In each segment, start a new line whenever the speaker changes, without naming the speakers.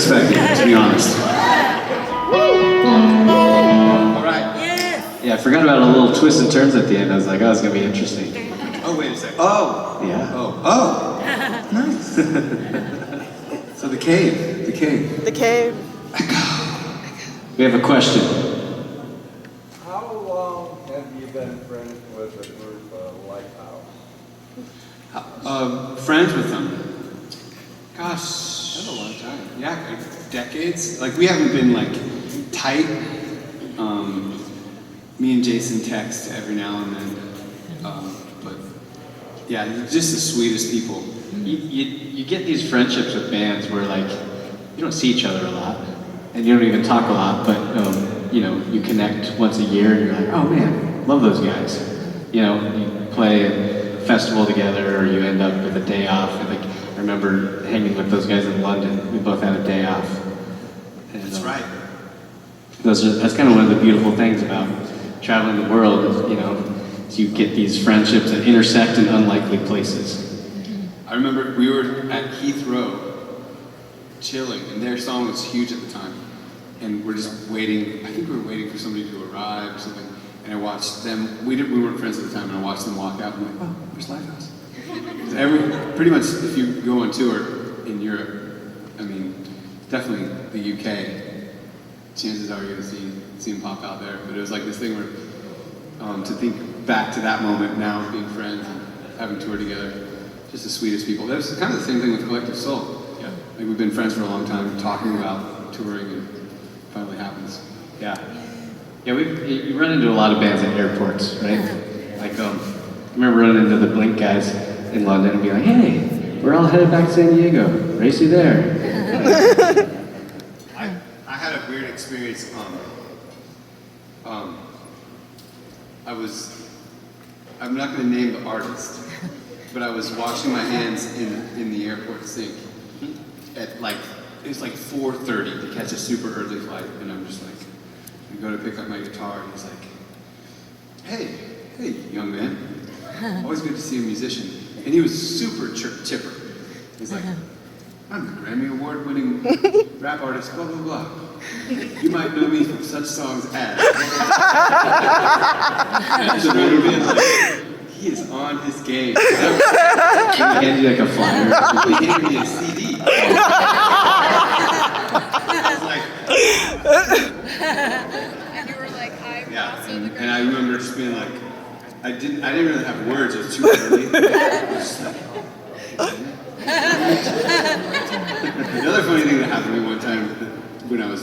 expecting, to be honest.
All right.
Yeah, I forgot about a little twist and turns at the end. I was like, oh, it's gonna be interesting.
Oh, wait a second. Oh.
Yeah.
Oh. Nice. So the cave.
The cave.
We have a question.
How long have you been friends with the group Lifehouse?
Friends with them. Gosh, that's a long time. Yeah, like decades. Like we haven't been like tight. Me and Jason text every now and then. But yeah, just the sweetest people.
You get these friendships with bands where like you don't see each other a lot and you don't even talk a lot, but you know, you connect once a year and you're like, oh man, love those guys. You know, you play a festival together or you end up with a day off. And, like I remember hanging with those guys in London. We both had a day off. And,
That's right.
That's kind of one of the beautiful things about traveling the world is, you know, is you get these friendships that intersect in unlikely places.
I remember we were at Heathrow chilling, and their song was huge at the time. And we're just waiting, I think we were waiting for somebody to arrive or something. And I watched them, we weren't friends at the time, and I watched them walk out and I'm like, oh, there's Lifehouse. Pretty much if you go on tour in Europe, I mean, definitely the UK, chances are you're gonna see them pop out there. But it was like this thing where, to think back to that moment now, being friends and having toured together, just the sweetest people. That was kind of the same thing with Collective Soul.
Yeah.
Like we've been friends for a long time, talking about touring, and it finally happens.
Yeah. Yeah, you run into a lot of bands at airports, right? Like, I remember running into the Blink guys in London and be like, hey, we're all headed back to San Diego. Race you there.
I had a weird experience. I'm not going to name the artist, but I was washing my hands in the airport sink at like, it was like 4:30 to catch a super early flight, and I'm just like, I go to pick up my guitar, and he's like, hey, young man, always good to see a musician. And he was super chipper. He's like, I'm the Grammy Award-winning rap artist, blah, blah, blah. You might know me from such songs as... He is on his game.
He handed you like a flyer.
He handed me a CD. I was like...
And you were like, I'm
Yeah,
also the
and I remember just being like, I didn't really have words, it was too early. I was just like, Another funny thing that happened to me one time when I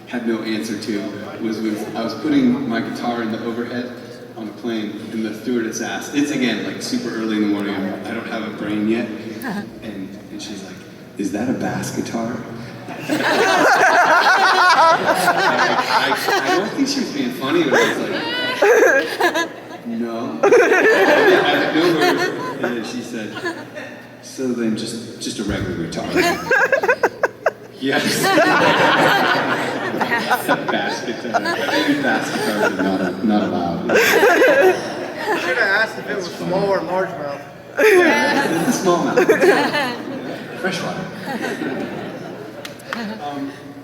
had no answer to was when I was putting my guitar in the overhead on a plane and the stewardess asked, it's again like super early in the morning, I don't have a brain yet, and she's like, is that a bass guitar? I don't think she was being funny, but I was like, no. I had no words, and then she said, so then just a regular guitar. Yes. Bass guitar. Bass guitars are not allowed.
I should have asked if it was small or largemouth.
Yeah, it's a smallmouth. Freshwater.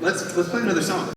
Let's play another song.